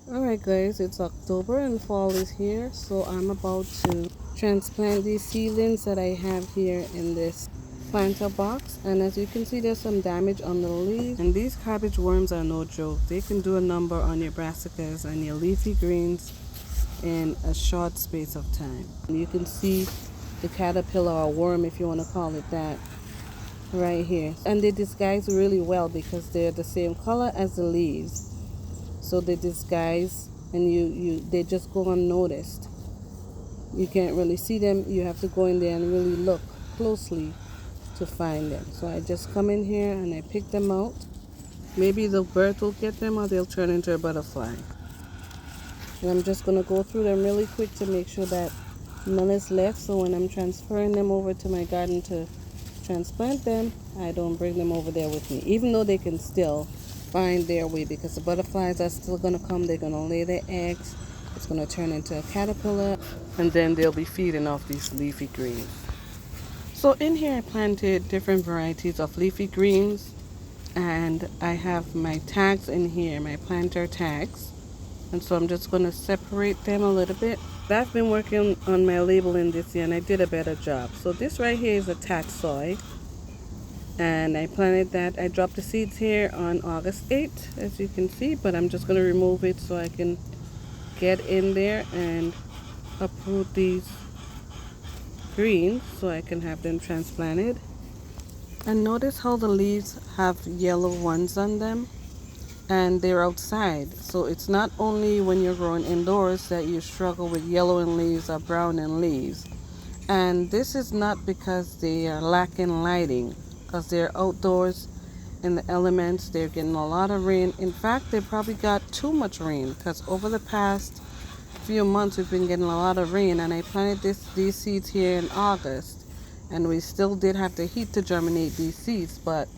Alright guys, it's October and fall is here, so I'm about to transplant these seedlings that I have here in this planter box. And as you can see, there's some damage on the leaves, and these cabbage worms are no joke. They can do a number on your brassicas and your leafy greens in a short space of time. And you can see the caterpillar or worm, if you want to call it that, right here. And they disguise really well because they're the same color as the leaves, so they disguise, and they just go unnoticed. You can't really see them. You have to go in there and really look closely to find them. So I just come in here and I pick them out. Maybe the bird will get them or they'll turn into a butterfly. And I'm just going to go through them really quick to make sure that none is left, so when I'm transferring them over to my garden to transplant them, I don't bring them over there with me, even though they can still find their way, because the butterflies are still going to come. They're going to lay their eggs. It's going to turn into a caterpillar, and then they'll be feeding off these leafy greens. So in here I planted different varieties of leafy greens, and I have my tags in here, my planter tags. And so I'm just going to separate them a little bit. I've been working on my labeling this year and I did a better job. So this right here is a taxoid, and I planted that. I dropped the seeds here on August 8th, as you can see, but I'm just going to remove it so I can get in there and uproot these greens so I can have them transplanted. And notice how the leaves have yellow ones on them, and they're outside. So it's not only when you're growing indoors that you struggle with yellowing leaves or browning leaves. And this is not because they are lacking lighting, because they're outdoors in the elements. They're getting a lot of rain. In fact, they probably got too much rain, because over the past few months we've been getting a lot of rain. And I planted these seeds here in August, and we still did have the heat to germinate these seeds, but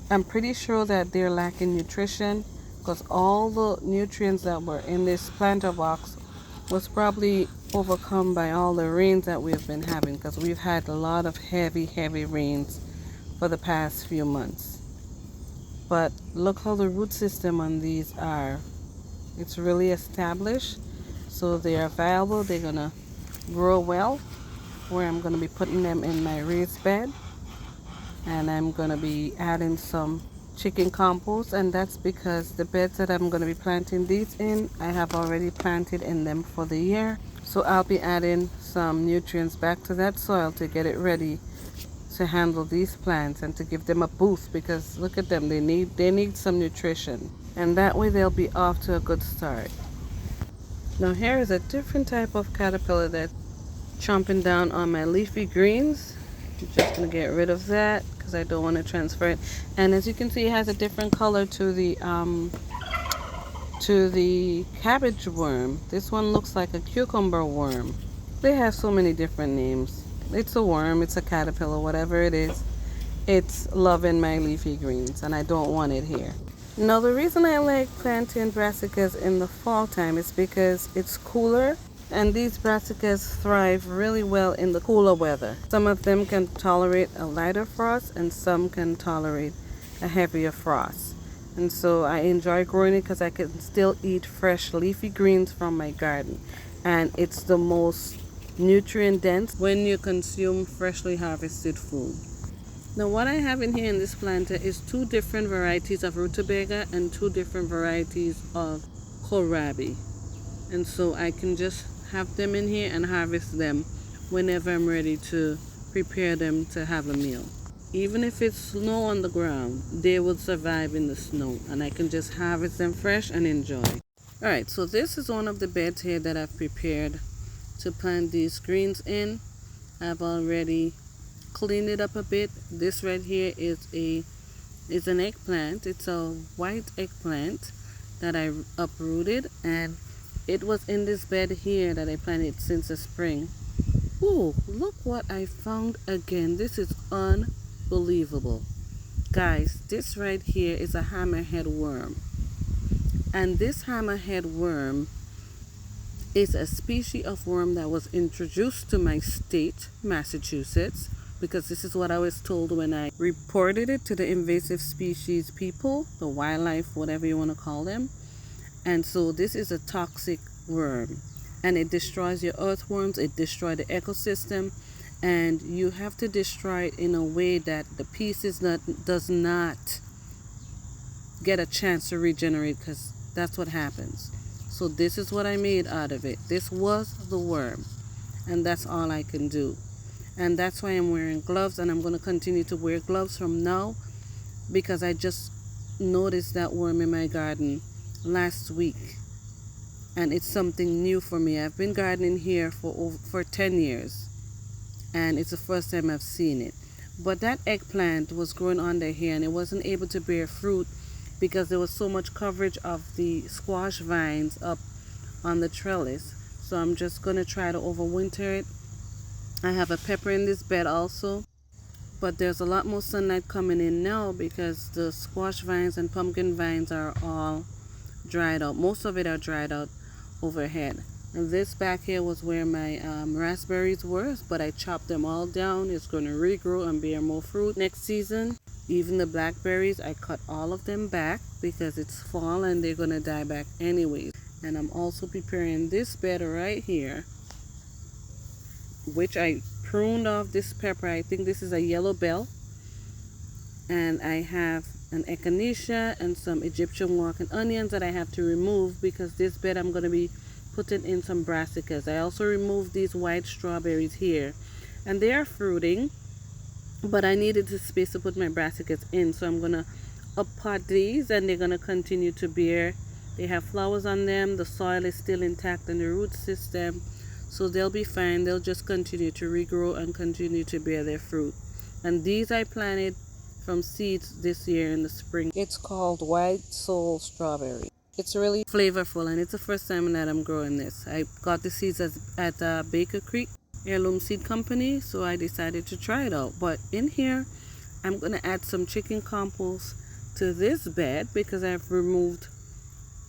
I'm pretty sure that they're lacking nutrition, because all the nutrients that were in this planter box was probably overcome by all the rains that we've been having, because we've had a lot of heavy rains for the past few months. But look how the root system on these are. It's really established, so they are viable. They're gonna grow well, where I'm gonna be putting them in my raised bed. And I'm going to be adding some chicken compost, and that's because the beds that I'm going to be planting these in, I have already planted in them for the year. So I'll be adding some nutrients back to that soil to get it ready to handle these plants and to give them a boost, because look at them, they need some nutrition, and that way they'll be off to a good start. Now here is a different type of caterpillar that's chomping down on my leafy greens. I'm just going to get rid of that because I don't want to transfer it. And as you can see, it has a different color to the cabbage worm. This one looks like a cucumber worm. They have so many different names. It's a worm, it's a caterpillar, whatever it is. It's loving my leafy greens, and I don't want it here. Now the reason I like planting brassicas in the fall time is because it's cooler, and these brassicas thrive really well in the cooler weather. Some of them can tolerate a lighter frost, and some can tolerate a heavier frost. And so I enjoy growing it because I can still eat fresh leafy greens from my garden. And it's the most nutrient dense when you consume freshly harvested food. Now what I have in here in this planter is 2 different varieties of rutabaga and 2 different varieties of kohlrabi. And so I can just have them in here and harvest them whenever I'm ready to prepare them to have a meal. Even if it's snow on the ground, they will survive in the snow, and I can just harvest them fresh and enjoy. Alright, so this is one of the beds here that I've prepared to plant these greens in. I've already cleaned it up a bit. This right here is an eggplant. It's a white eggplant that I uprooted, and it was in this bed here that I planted since the spring. Ooh, look what I found again. This is unbelievable. Guys, this right here is a hammerhead worm. And this hammerhead worm is a species of worm that was introduced to my state, Massachusetts, because this is what I was told when I reported it to the invasive species people, the wildlife, whatever you want to call them. And so this is a toxic worm, and it destroys your earthworms, it destroys the ecosystem, and you have to destroy it in a way that the pieces does not get a chance to regenerate, because that's what happens. So this is what I made out of it. This was the worm, and that's all I can do. And that's why I'm wearing gloves, and I'm going to continue to wear gloves from now, because I just noticed that worm in my garden last week, and it's something new for me. I've been gardening here for 10 years, and it's the first time I've seen it. But that eggplant was growing under here, and it wasn't able to bear fruit because there was so much coverage of the squash vines up on the trellis. So I'm just going to try to overwinter it. I have a pepper in this bed also, but there's a lot more sunlight coming in now because the squash vines and pumpkin vines are all dried out. Most of it are dried out overhead. And this back here was where my raspberries were, but I chopped them all down. It's going to regrow and bear more fruit next season. Even the blackberries, I cut all of them back because it's fall and they're going to die back anyways. And I'm also preparing this bed right here, which I pruned off this pepper. I think this is a yellow bell. And I have an echinacea and some Egyptian walking onions that I have to remove because this bed I'm going to be putting in some brassicas. I also removed these white strawberries here, and they are fruiting, but I needed the space to put my brassicas in, so I'm going to uppot these, and they're going to continue to bear. They have flowers on them. The soil is still intact in the root system, so they'll be fine. They'll just continue to regrow and continue to bear their fruit. And these I planted from seeds this year in the spring. It's called White Soul Strawberry. It's really flavorful, and it's the first time that I'm growing this. I got the seeds at Baker Creek Heirloom Seed Company, so I decided to try it out. But in here, I'm going to add some chicken compost to this bed because I've removed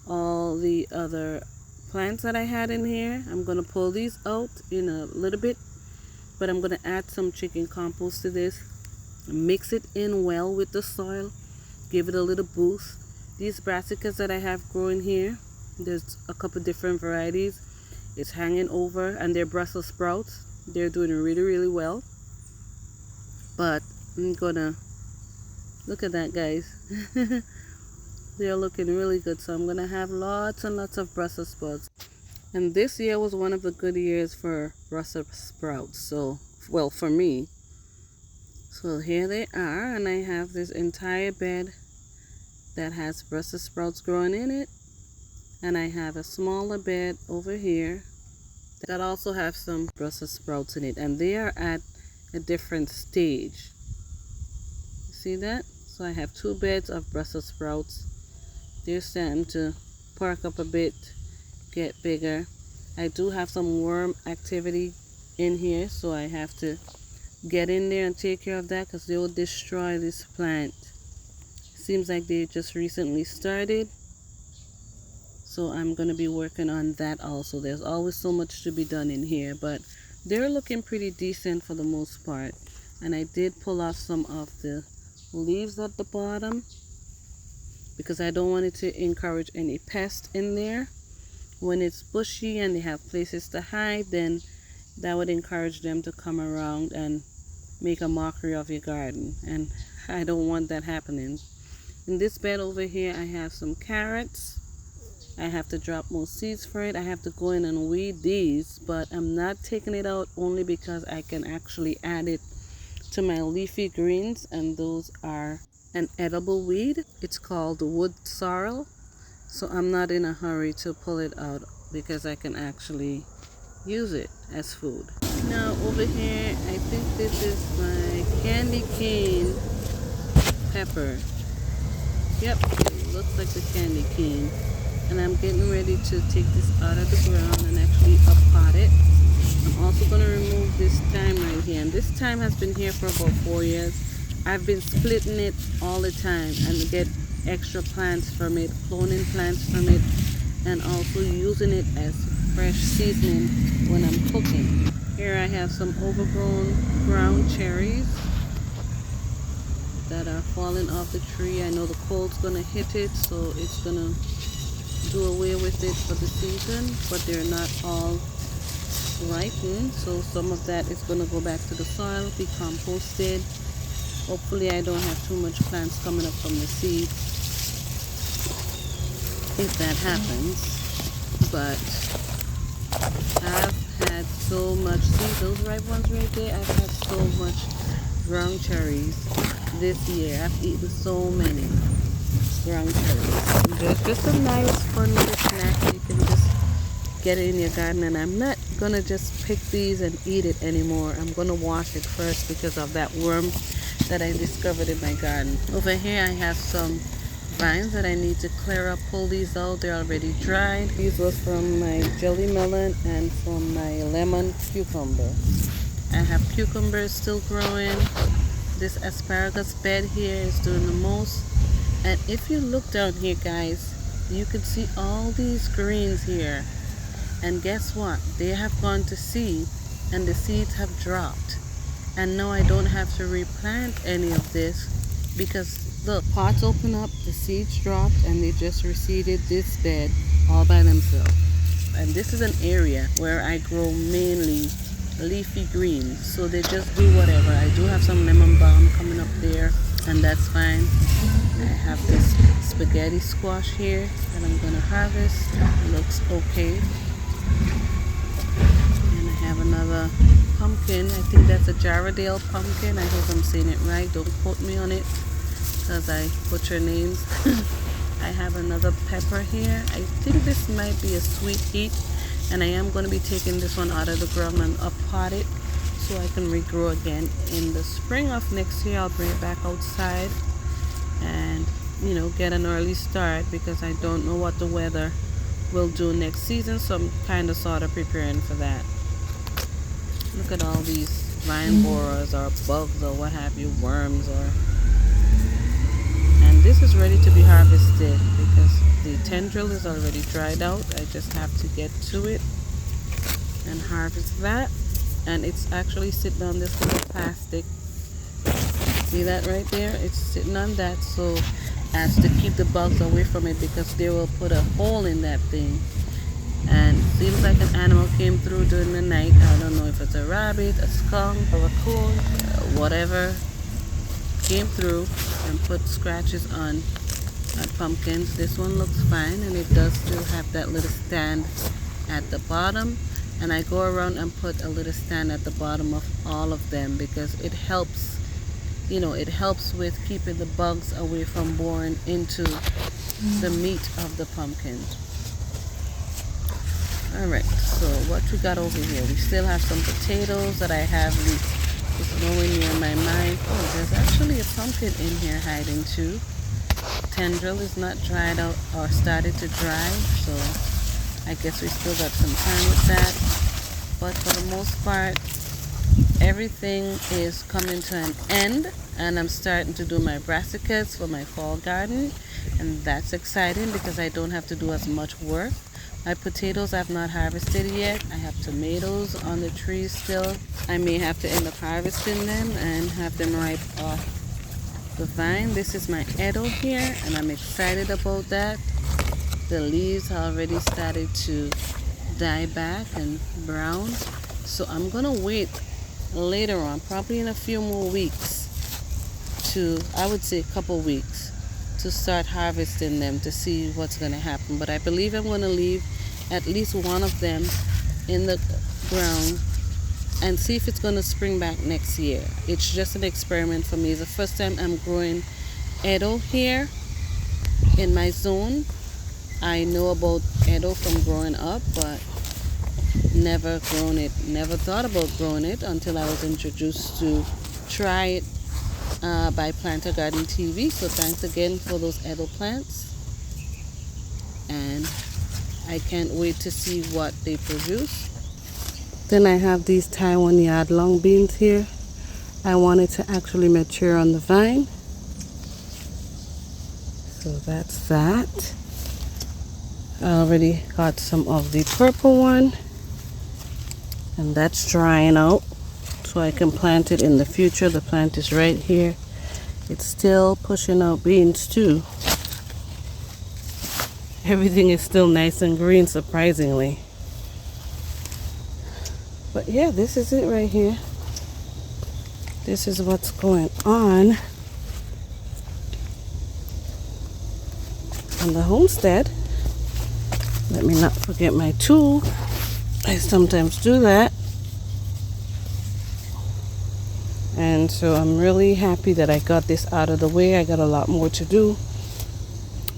all the other plants that I had in here. I'm going to pull these out in a little bit, but I'm going to add some chicken compost to this. Mix it in well with the soil, give it a little boost. These brassicas that I have growing here, there's a couple different varieties. It's hanging over, and they're Brussels sprouts. They're doing really, really well. But I'm gonna look at that, guys. They're looking really good, so I'm gonna have lots and lots of Brussels sprouts. And this year was one of the good years for Brussels sprouts, so well, for me. So here they are, and I have this entire bed that has Brussels sprouts growing in it, and I have a smaller bed over here that also have some Brussels sprouts in it, and they are at a different stage. You see that? So I have two beds of Brussels sprouts. They're starting to perk up a bit, get bigger. I do have some worm activity in here, so I have to get in there and take care of that because they will destroy this plant. Seems like they just recently started, so I'm going to be working on that also. There's always so much to be done in here, but they're looking pretty decent for the most part. And I did pull off some of the leaves at the bottom because I don't want it to encourage any pests in there. When it's bushy and they have places to hide, then that would encourage them to come around and make a mockery of your garden, and I don't want that happening. In this bed over here, I have some carrots. I have to drop more seeds for it. I have to go in and weed these, but I'm not taking it out only because I can actually add it to my leafy greens, and those are an edible weed. It's called wood sorrel, so I'm not in a hurry to pull it out because I can actually use it as food. Now over here, I think this is my candy cane pepper. Yep, it looks like the candy cane. And I'm getting ready to take this out of the ground and actually uppot it. I'm also going to remove this thyme right here. And this thyme has been here for about 4 years. I've been splitting it all the time and get extra plants from it, cloning plants from it, and also using it as fresh seasoning when I'm cooking. Here I have some overgrown ground cherries that are falling off the tree. I know the cold's gonna hit it, so it's gonna do away with it for the season, but they're not all ripened, so some of that is going to go back to the soil, be composted. Hopefully I don't have too much plants coming up from the seed if that happens. But I've had so much, see those ripe ones right there, I've had so much ground cherries this year. I've eaten so many ground cherries. They're just a nice fun little snack. You can just get it in your garden, and I'm not gonna just pick these and eat it anymore. I'm gonna wash it first because of that worm that I discovered in my garden. Over here I have some vines that I need to clear up, pull these out. They're already dried. These was from my jelly melon and from my lemon cucumber. I have cucumbers still growing. This asparagus bed here is doing the most. And if you look down here, guys, you can see all these greens here. And guess what? They have gone to seed, and the seeds have dropped. And now I don't have to replant any of this because look, pots open up, the seeds dropped, and they just reseeded this bed all by themselves. And this is an area where I grow mainly leafy greens, so they just do whatever. I do have some lemon balm coming up there, and that's fine. I have this spaghetti squash here that I'm gonna harvest. It looks okay. And I have another pumpkin. I think that's a Jarradale pumpkin. I hope I'm saying it right. Don't quote me on it because I butcher names. I have another pepper here. I think this might be a sweet heat, and I am going to be taking this one out of the ground and uppot it so I can regrow again. In the spring of next year, I'll bring it back outside and, you know, get an early start because I don't know what the weather will do next season, so I'm kind of sort of preparing for that. Look at all these vine borers or bugs or what have you, worms or... And this is ready to be harvested because the tendril is already dried out. I just have to get to it and harvest that. And it's actually sitting on this little plastic. See that right there? It's sitting on that, so as to keep the bugs away from it because they will put a hole in that thing. And seems like an animal came through during the night. I don't know if it's a rabbit, a skunk, a raccoon, whatever came through and put scratches on my pumpkins. This one looks fine, and it does still have that little stand at the bottom. And I go around and put a little stand at the bottom of all of them because it helps, you know, it helps with keeping the bugs away from boring into the meat of the pumpkin. Alright, so what we got over here? We still have some potatoes that I have just nowhere near my mind. Oh, there's actually a pumpkin in here hiding too. Tendril is not dried out or started to dry, so I guess we still got some time with that. But for the most part, everything is coming to an end, and I'm starting to do my brassicas for my fall garden, and that's exciting because I don't have to do as much work. My potatoes I've not harvested yet. I have tomatoes on the trees still. I may have to end up harvesting them and have them ripe off the vine. This is my Edo here, and I'm excited about that. The leaves already started to die back and brown, so I'm gonna wait later on, probably in a few more weeks, to, I would say a couple weeks, to start harvesting them to see what's going to happen. But I believe I'm going to leave at least one of them in the ground and see if it's going to spring back next year. It's just an experiment for me. It's the first time I'm growing Edo here in my zone. I know about Edo from growing up, but never grown it, never thought about growing it until I was introduced to try it by Planter Garden TV. So thanks again for those Edo plants, and I can't wait to see what they produce. Then I have these Taiwan yard long beans here. I want it to actually mature on the vine, so that's that. I already got some of the purple one, and that's drying out so I can plant it in the future. The plant is right here. It's still pushing out beans too. everything is still nice and green, surprisingly. But yeah, this is it right here. This is what's going on the homestead. Let me not forget my tool. I sometimes do that. And so I'm really happy that I got this out of the way. I got a lot more to do.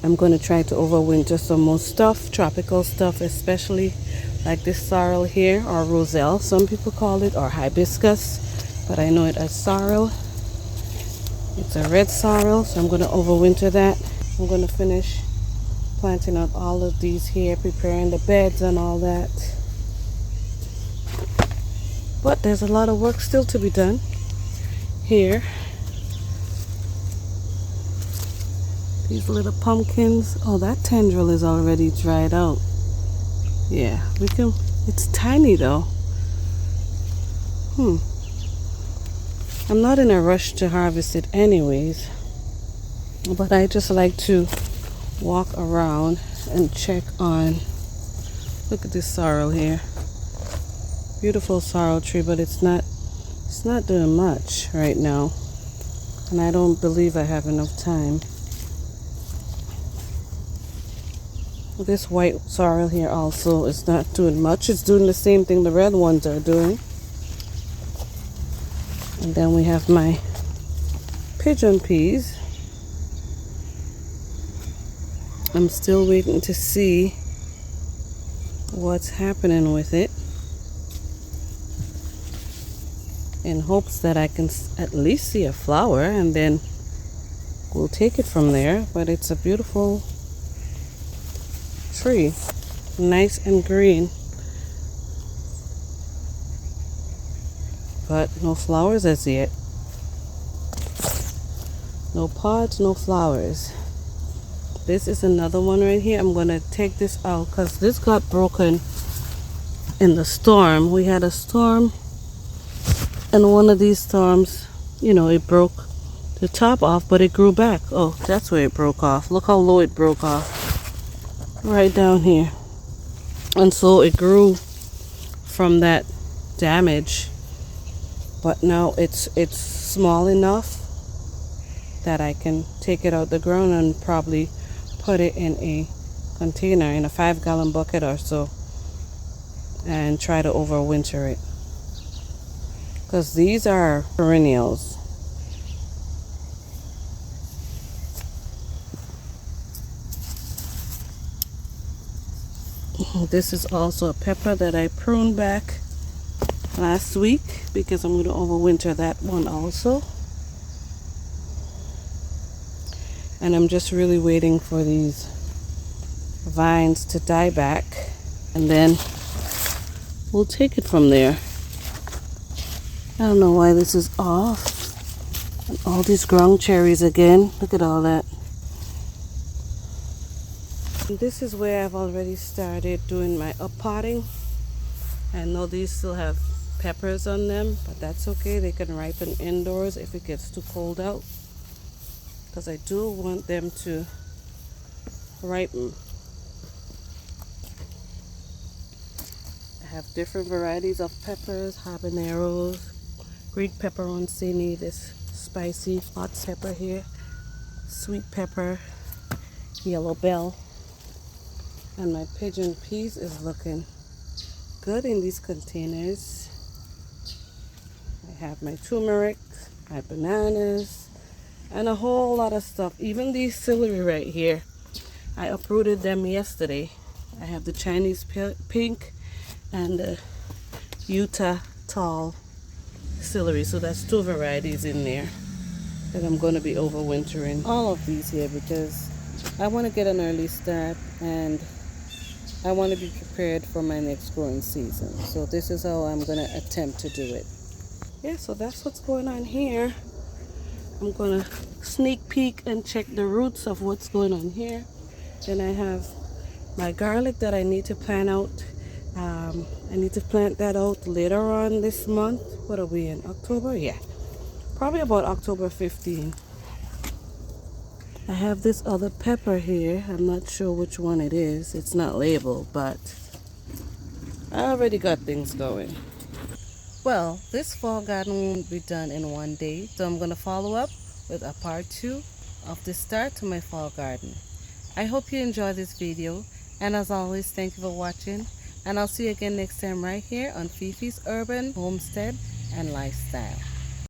I'm going to try to overwinter some more stuff, tropical stuff, especially like this sorrel here, or roselle, some people call it, or hibiscus, but I know it as sorrel. It's a red sorrel, so I'm going to overwinter that. I'm going to finish planting out all of these here, preparing the beds and all that. But there's a lot of work still to be done here. These little pumpkins. Oh, that tendril is already dried out. Yeah, we can. It's tiny though. I'm not in a rush to harvest it anyways, but I just like to walk around and check on. Look at this sorrel here. Beautiful sorrel tree, but it's not doing much right now, and I don't believe I have enough time. This white sorrel here also is not doing much. It's doing the same thing the red ones are doing. And then we have my pigeon peas. I'm still waiting to see what's happening with it, in hopes that I can at least see a flower, and then we'll take it from there. But it's a beautiful tree, nice and green, but no flowers as yet. No pods, no flowers. This is another one right here. I'm gonna take this out because this got broken in the storm. We had a storm, and one of these storms, it broke the top off, but it grew back. Oh, that's where it broke off. Look how low it broke off. Right down here. And so it grew from that damage, but now it's small enough that I can take it out the ground and probably put it in a container, in a 5-gallon bucket or so, and try to overwinter it, because these are perennials. This is also a pepper that I pruned back last week, because I'm going to overwinter that one also. And I'm just really waiting for these vines to die back, and then we'll take it from there. I don't know why this is off. And all these ground cherries again. Look at all that. This is where I've already started doing my uppotting. I know these still have peppers on them, but that's okay. They can ripen indoors if it gets too cold out, because I do want them to ripen. I have different varieties of peppers, habaneros, Greek pepperoncini, this spicy hot pepper here, sweet pepper, yellow bell. And my pigeon peas is looking good in these containers. I have my turmeric, my bananas, and a whole lot of stuff. Even these celery right here, I uprooted them yesterday. I have the Chinese pink and the Utah tall celery. So that's 2 varieties in there that I'm going to be overwintering all of these here, because I want to get an early start and I want to be prepared for my next growing season. So this is how I'm going to attempt to do it. Yeah, so that's what's going on here. I'm going to sneak peek and check the roots of what's going on here. Then I have my garlic that I need to plant out. I need to plant that out later on this month. What are we in? October? Yeah. Probably about October 15. I have this other pepper here. I'm not sure which one it is. It's not labeled, but I already got things going. Well, this fall garden won't be done in one day, so I'm going to follow up with a part 2 of the start to my fall garden. I hope you enjoy this video, and as always, thank you for watching, and I'll see you again next time right here on Fifi's Urban Homestead and Lifestyle.